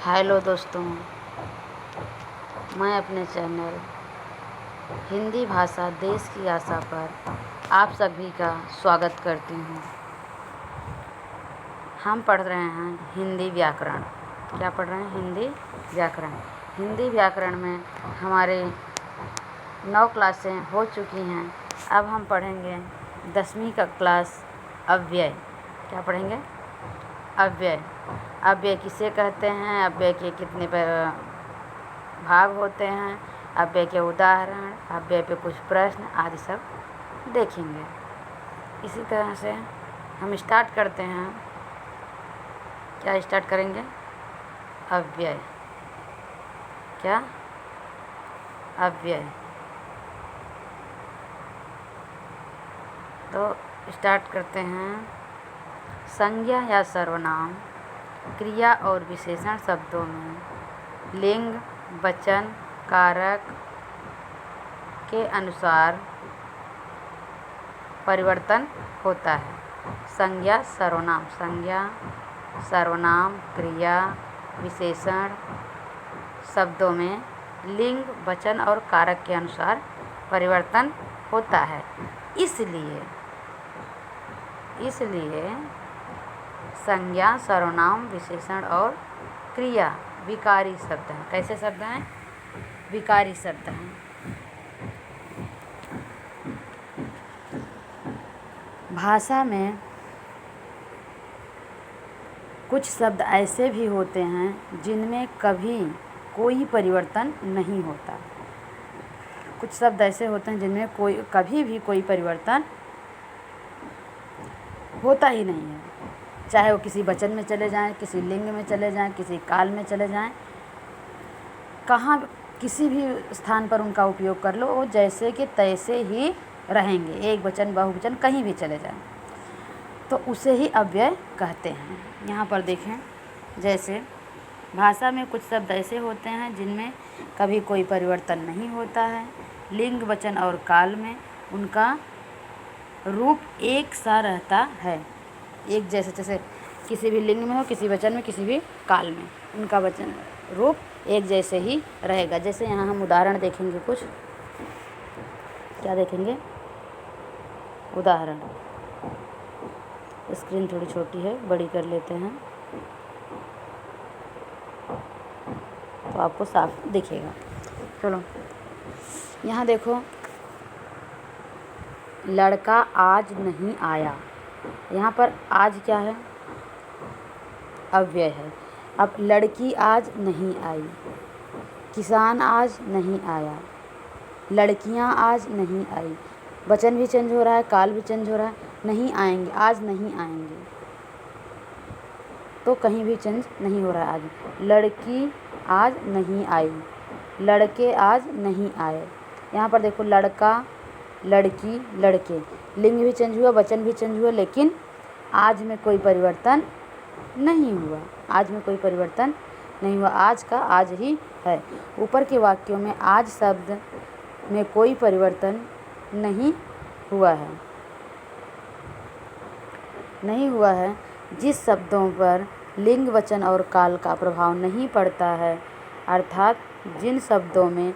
Hello दोस्तों, मैं अपने चैनल हिंदी भाषा देश की आशा पर आप सभी का स्वागत करती हूँ। हम पढ़ रहे हैं हिंदी व्याकरण। क्या पढ़ रहे हैं? हिंदी व्याकरण। हिंदी व्याकरण में हमारे 9 क्लासें हो चुकी हैं। अब हम पढ़ेंगे 10वीं का क्लास अव्यय। क्या पढ़ेंगे? अव्यय। अव्यय किसे कहते हैं, अव्यय के कितने भाग होते हैं, अव्यय के उदाहरण, अव्यय पे कुछ प्रश्न आदि सब देखेंगे। इसी तरह से हम स्टार्ट करते हैं। क्या स्टार्ट करेंगे? अव्यय। क्या? अव्यय। तो स्टार्ट करते हैं। संज्ञा या सर्वनाम क्रिया और विशेषण शब्दों में लिंग, वचन, कारक के अनुसार परिवर्तन होता है। संज्ञा, सर्वनाम, क्रिया, विशेषण शब्दों में लिंग, वचन और कारक के अनुसार परिवर्तन होता है। इसलिए संज्ञा, सर्वनाम, विशेषण और क्रिया विकारी शब्द हैं। कैसे शब्द हैं? विकारी शब्द हैं। भाषा में कुछ शब्द ऐसे भी होते हैं जिनमें कभी कोई परिवर्तन नहीं होता। कुछ शब्द ऐसे होते हैं जिनमें कभी भी कोई परिवर्तन होता ही नहीं है। चाहे वो किसी वचन में चले जाएं, किसी लिंग में चले जाएं, किसी काल में चले जाएं, कहाँ किसी भी स्थान पर उनका उपयोग कर लो, वो जैसे कि तैसे ही रहेंगे। एक वचन, बहुवचन, कहीं भी चले जाएं तो उसे ही अव्यय कहते हैं। यहाँ पर देखें, जैसे भाषा में कुछ शब्द ऐसे होते हैं जिनमें कभी कोई परिवर्तन नहीं होता है। लिंग, वचन और काल में उनका रूप एक सा रहता है। एक जैसे किसी भी लिंग में हो, किसी वचन में, किसी भी काल में उनका वचन रूप एक जैसे ही रहेगा। जैसे यहाँ हम उदाहरण देखेंगे कुछ। क्या देखेंगे? उदाहरण। स्क्रीन थोड़ी छोटी है, बड़ी कर लेते हैं तो आपको साफ दिखेगा। चलो, यहाँ देखो, लड़का आज नहीं आया। यहाँ पर आज क्या है? अव्यय है। अब लड़की आज नहीं आई, किसान आज नहीं आया, लड़कियाँ आज नहीं आई। वचन भी चेंज हो रहा है, काल भी चेंज हो रहा है। नहीं आएंगे, आज नहीं आएंगे, तो कहीं भी चेंज नहीं हो रहा है। आज लड़की आज नहीं आई, लड़के आज नहीं आए। यहाँ पर देखो, लड़का, लड़की, लड़के, लिंग भी चेंज हुआ, वचन भी चेंज हुआ, लेकिन आज में कोई परिवर्तन नहीं हुआ। आज में कोई परिवर्तन नहीं हुआ। आज का आज ही है। ऊपर के वाक्यों में आज शब्द में कोई परिवर्तन नहीं हुआ है। जिस शब्दों पर लिंग, वचन और काल का प्रभाव नहीं पड़ता है, अर्थात जिन शब्दों में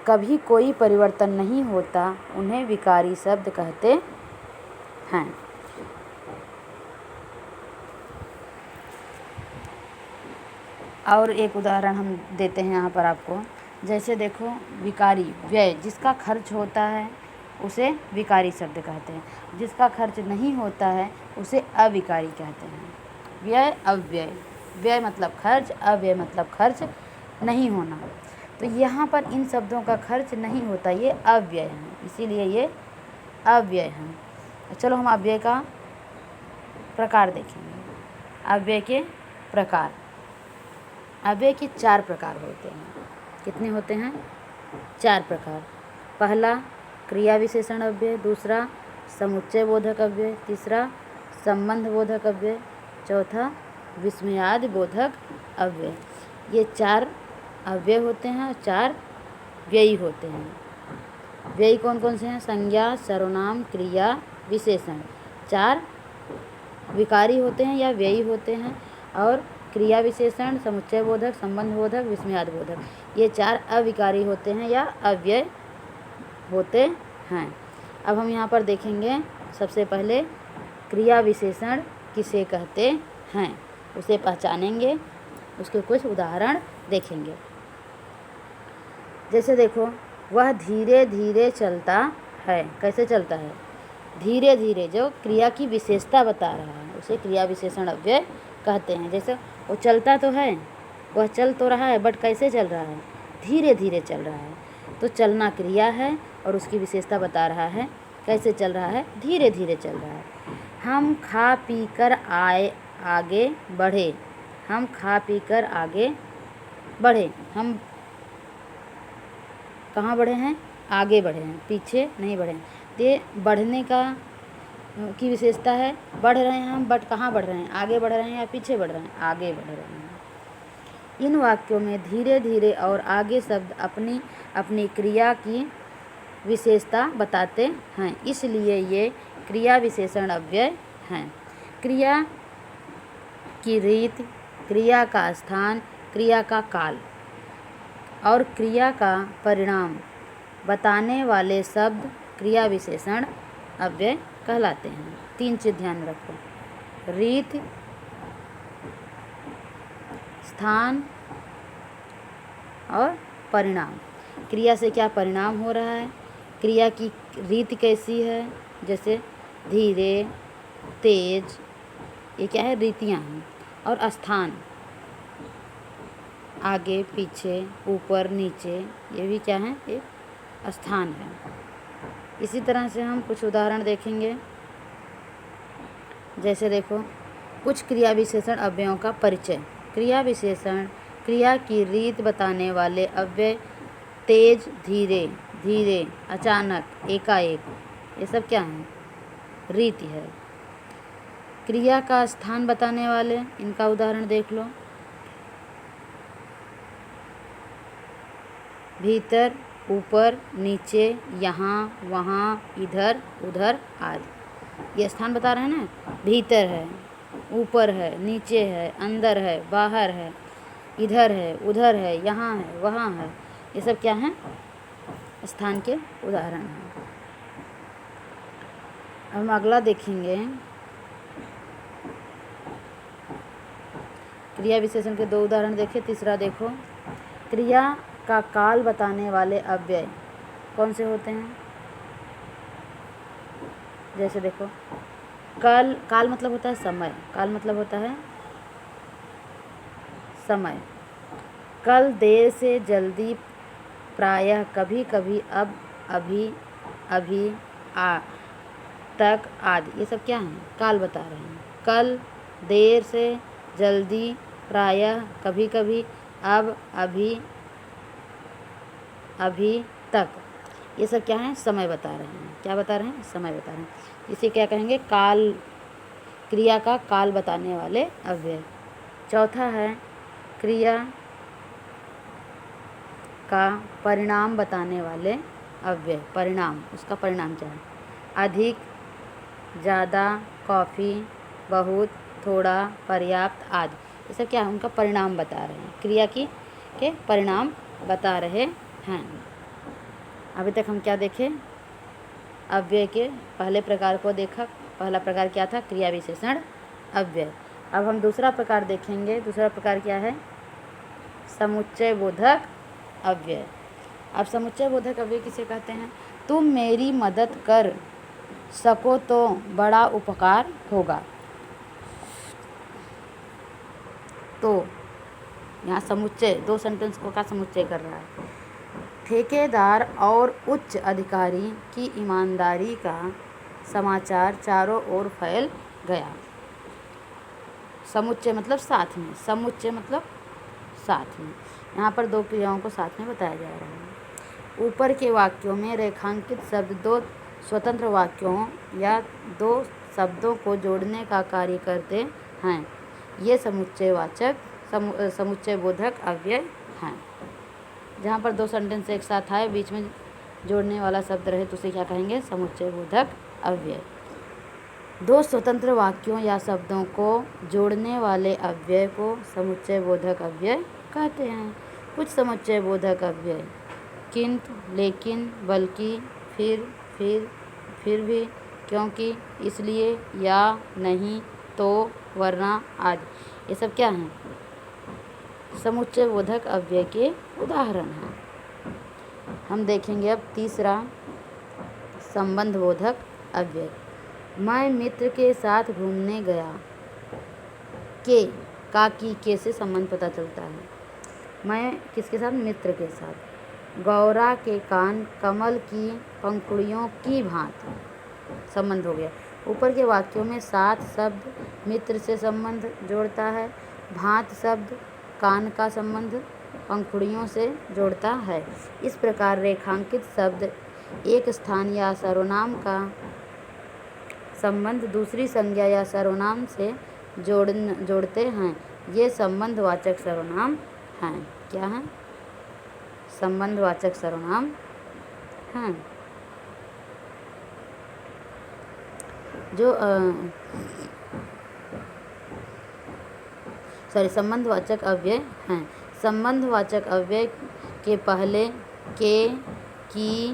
कभी कोई परिवर्तन नहीं होता, उन्हें विकारी शब्द कहते हैं। और एक उदाहरण हम देते हैं यहाँ पर आपको। जैसे देखो, विकारी, व्यय, जिसका खर्च होता है उसे विकारी शब्द कहते हैं। जिसका खर्च नहीं होता है उसे अविकारी कहते हैं। व्यय, अव्यय। व्यय मतलब खर्च, अव्यय मतलब खर्च नहीं होना। तो यहाँ पर इन शब्दों का खर्च नहीं होता, ये अव्यय हैं, इसीलिए ये अव्यय हैं। चलो हम अव्यय का प्रकार देखेंगे। अव्यय के प्रकार। अव्यय के 4 प्रकार होते हैं। कितने होते हैं? 4 प्रकार। पहला क्रिया विशेषण अव्यय, दूसरा समुच्चय बोधक अव्यय, तीसरा संबंध बोधक अव्यय, चौथा विस्मयादि बोधक अव्यय। ये 4 अव्यय होते हैं और 4 व्ययी होते हैं। व्ययी कौन कौन से हैं? संज्ञा, सर्वनाम, क्रिया, विशेषण। 4 विकारी होते हैं या व्ययी होते हैं और क्रिया विशेषण, समुच्चय बोधक, संबंध बोधक, विस्मयार्थ बोधक, ये 4 अविकारी होते हैं या अव्यय होते हैं। अब हम यहाँ पर देखेंगे सबसे पहले क्रिया विशेषण किसे कहते हैं, उसे पहचानेंगे, उसके कुछ उदाहरण देखेंगे। जैसे देखो, वह धीरे धीरे चलता है। कैसे चलता है? धीरे धीरे, जो क्रिया की विशेषता बता रहा है उसे क्रिया विशेषण अव्यय कहते हैं। जैसे वो चलता तो है, वह चल तो रहा है, बट कैसे चल रहा है? धीरे धीरे चल रहा है। तो चलना क्रिया है और उसकी विशेषता बता रहा है। कैसे चल रहा है? धीरे धीरे चल रहा है। हम खा पी कर आगे बढ़े। हम खा पी कर आगे बढ़े। हम कहाँ बढ़े हैं? आगे बढ़े हैं, पीछे नहीं बढ़े हैं। ये बढ़ने की विशेषता है। बढ़ रहे हैं हम, बट कहाँ बढ़ रहे हैं? आगे बढ़ रहे हैं या पीछे बढ़ रहे हैं? आगे बढ़ रहे हैं। इन वाक्यों में धीरे धीरे और आगे शब्द अपनी अपनी क्रिया की विशेषता बताते हैं, इसलिए ये क्रिया विशेषण अव्यय हैं। क्रिया की रीत, क्रिया का स्थान, क्रिया का काल और क्रिया का परिणाम बताने वाले शब्द क्रिया विशेषण अव्यय कहलाते हैं। 3 चीज़ ध्यान रखो, रीत, स्थान और परिणाम। क्रिया से क्या परिणाम हो रहा है, क्रिया की रीत कैसी है, जैसे धीरे, तेज, ये क्या है? रीतियाँ हैं। और स्थान, आगे पीछे, ऊपर नीचे, ये भी क्या है? एक स्थान है। इसी तरह से हम कुछ उदाहरण देखेंगे। जैसे देखो, कुछ क्रिया विशेषण अव्ययों का परिचय। क्रिया विशेषण क्रिया की रीत बताने वाले अव्यय तेज, धीरे, धीरे, अचानक, एकाएक, ये सब क्या हैं? रीति है। क्रिया का स्थान बताने वाले, इनका उदाहरण देख लो, भीतर, ऊपर, नीचे, यहाँ, वहाँ, इधर, उधर आदि। ये स्थान बता रहे हैं ना। भीतर है, ऊपर है, नीचे है, अंदर है, बाहर है, इधर है, उधर है, यहाँ है, वहाँ है, ये सब क्या हैं? स्थान के उदाहरण हैं। अब हम अगला देखेंगे, क्रिया विशेषण के 2 उदाहरण देखें। तीसरा देखो, क्रिया का काल बताने वाले अव्यय कौन से होते हैं? जैसे देखो, काल मतलब होता है समय। काल मतलब होता है समय। कल, देर से, जल्दी, प्रायः, कभी कभी, अब, अभी, अभी, आ, तक आदि, ये सब क्या हैं? काल बता रहे हैं। कल, देर से, जल्दी, प्रायः, कभी कभी, अब, अभी, अभी तक, ये सब क्या है? समय बता रहे हैं। क्या बता रहे हैं? समय बता रहे हैं। इसे क्या कहेंगे? काल, क्रिया का काल बताने वाले अव्यय। चौथा है क्रिया का परिणाम बताने वाले अव्यय। परिणाम, उसका परिणाम क्या है? अधिक, ज़्यादा, कॉफ़ी, बहुत, थोड़ा, पर्याप्त आदि, ये सब क्या है? उनका परिणाम बता रहे हैं। क्रिया के परिणाम बता रहे हैं। अभी तक हम क्या देखे? अव्यय के पहले प्रकार को देखा। पहला प्रकार क्या था? क्रिया विशेषण अव्यय। अब हम दूसरा प्रकार देखेंगे। दूसरा प्रकार क्या है? समुच्चय बोधक अव्यय। अब समुच्चय बोधक अव्यय किसे कहते हैं? तुम मेरी मदद कर सको तो बड़ा उपकार होगा। तो यहाँ समुच्चय, 2 सेंटेंस को का समुच्चय कर रहा है। ठेकेदार और उच्च अधिकारी की ईमानदारी का समाचार चारों ओर फैल गया। समुच्चय मतलब साथ में, समुच्चय मतलब साथ में। यहाँ पर 2 क्रियाओं को साथ में बताया जा रहा है। ऊपर के वाक्यों में रेखांकित शब्द 2 स्वतंत्र वाक्यों या 2 शब्दों को जोड़ने का कार्य करते हैं। ये समुच्चय बोधक अव्यय हैं। जहाँ पर 2 सेंटेंस एक साथ आए, बीच में जोड़ने वाला शब्द रहे तो उसे क्या कहेंगे? समुच्चय बोधक अव्यय। दो स्वतंत्र वाक्यों या शब्दों को जोड़ने वाले अव्यय को समुच्चय बोधक अव्यय कहते हैं। कुछ समुच्चय बोधक अव्यय किंतु, लेकिन, बल्कि, फिर भी, क्योंकि, इसलिए, या, नहीं, तो, वरना आदि, ये सब क्या हैं? समुच्चय बोधक अव्यय के उदाहरण हैं। हम देखेंगे अब तीसरा संबंध बोधक अव्यय। मैं मित्र के साथ घूमने गया। के, का, की, के से संबंध पता चलता है। मैं किसके साथ? मित्र के साथ। गौरा के कान कमल की पंखुड़ियों की भांति, संबंध हो गया। ऊपर के वाक्यों में साथ शब्द मित्र से संबंध जोड़ता है, भांत शब्द कान का संबंध पंखुड़ियों से जोड़ता है। इस प्रकार रेखांकित शब्द एक स्थान या सर्वनाम का संबंध दूसरी संज्ञा या सर्वनाम से जोड़ते हैं। ये संबंधवाचक सर्वनाम हैं। क्या हैं? संबंधवाचक सर्वनाम हैं। जो संबंधवाचक अव्यय हैं। संबंधवाचक अव्यय के पहले के, की,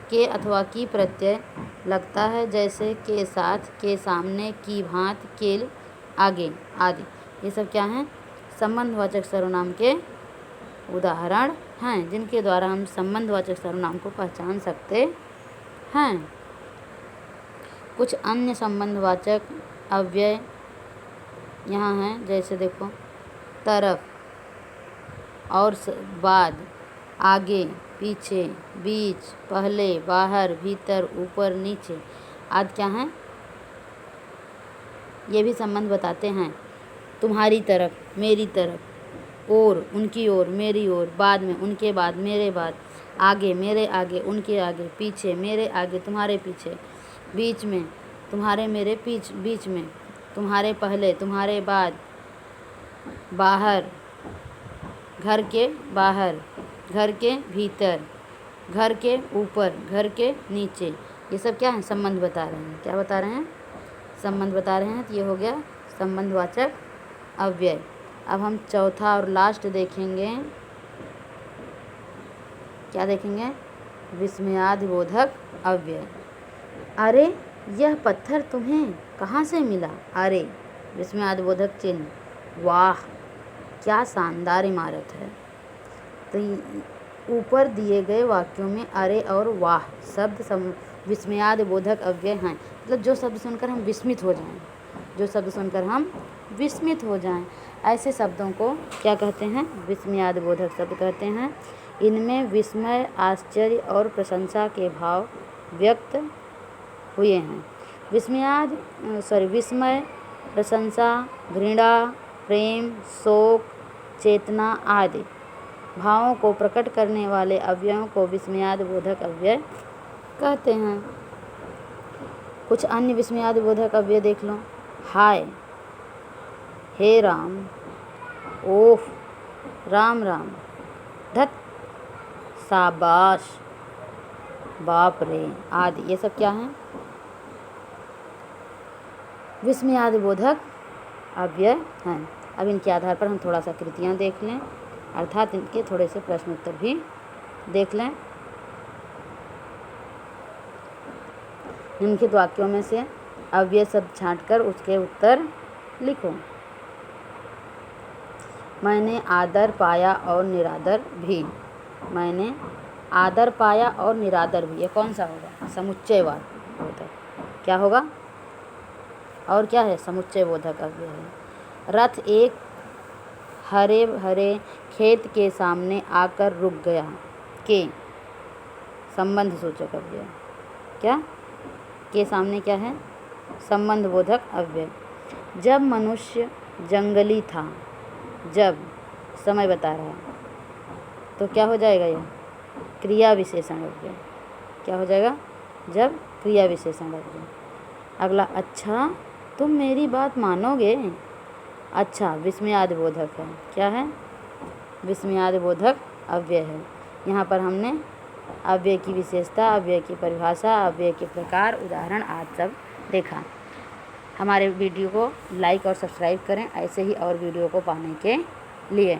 के अथवा की प्रत्यय लगता है, जैसे के साथ, के सामने, की भांत, के आगे आदि। ये सब क्या हैं? संबंधवाचक सर्वनाम के उदाहरण हैं, जिनके द्वारा हम संबंधवाचक सर्वनाम को पहचान सकते हैं। कुछ अन्य संबंधवाचक अव्यय यहाँ हैं, जैसे देखो तरफ और बाद, आगे, पीछे, बीच, पहले, बाहर, भीतर, ऊपर, नीचे आदि क्या हैं? ये भी संबंध बताते हैं। तुम्हारी तरफ, मेरी तरफ, और, उनकी ओर, मेरी ओर, बाद में, उनके बाद, मेरे बाद, आगे, मेरे आगे, उनके आगे, पीछे, मेरे आगे, तुम्हारे पीछे, बीच में, तुम्हारे मेरे बीच में, तुम्हारे पहले, तुम्हारे बाद, बाहर, घर के बाहर, घर के भीतर, घर के ऊपर, घर के नीचे। ये सब क्या है? संबंध बता रहे हैं। क्या बता रहे हैं? संबंध बता रहे हैं। तो ये हो गया संबंधवाचक अव्यय। अब हम चौथा और लास्ट देखेंगे। क्या देखेंगे? विस्मयादिबोधक अव्यय। अरे, यह पत्थर तुम्हें कहाँ से मिला? अरे, विस्मयादिबोधक चिन्ह। वाह, क्या शानदार इमारत है। तो ऊपर दिए गए वाक्यों में अरे और वाह शब्द विस्मयादिबोधक अव्यय हैं। मतलब जो शब्द सुनकर हम विस्मित हो जाएं, जो शब्द सुनकर हम विस्मित हो जाएं, ऐसे शब्दों को क्या कहते हैं? विस्मयादिबोधक शब्द कहते हैं। इनमें विस्मय, आश्चर्य और प्रशंसा के भाव व्यक्त हुए हैं। विस्मय, प्रशंसा, घृणा, प्रेम, शोक, चेतना आदि भावों को प्रकट करने वाले अव्ययों को विस्मयादिबोधक अव्यय कहते हैं। कुछ अन्य विस्मयादिबोधक अव्यय देख लो। हाय, हे राम, ओफ, राम राम, धत, शाबाश, बाप रे आदि। ये सब क्या हैं? विस्मयादिबोधक अव्यय हैं। अब इनके आधार पर हम थोड़ा सा कृतियाँ देख लें, अर्थात इनके थोड़े से प्रश्न उत्तर भी देख लें। निम्नलिखित वाक्यों में से अव्यय शब्द छांटकर उसके उत्तर लिखो। मैंने आदर पाया और निरादर भी। मैंने आदर पाया और निरादर भी, ये कौन सा होगा? समुच्चयवाद बोधक। क्या होगा? और क्या है? समुच्चय बोधक अव्यय है। रथ एक हरे भरे खेत के सामने आकर रुक गया। के, संबंध सूचक अव्यय। क्या? के सामने क्या है? संबंध बोधक अव्यय। जब मनुष्य जंगली था, जब समय बता रहा है, तो क्या हो जाएगा? यह क्रिया विशेषण अव्यय। क्या हो जाएगा? जब क्रिया विशेषण अव्यय। अगला, अच्छा तुम मेरी बात मानोगे? अच्छा विस्मयादिबोधक है। क्या है? विस्मयादिबोधक अव्यय है। यहाँ पर हमने अव्यय की विशेषता, अव्यय की परिभाषा, अव्यय के प्रकार, उदाहरण आदि सब देखा। हमारे वीडियो को लाइक और सब्सक्राइब करें ऐसे ही और वीडियो को पाने के लिए।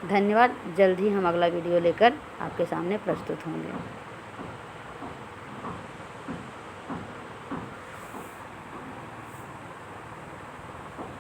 धन्यवाद। जल्द ही हम अगला वीडियो लेकर आपके सामने प्रस्तुत होंगे।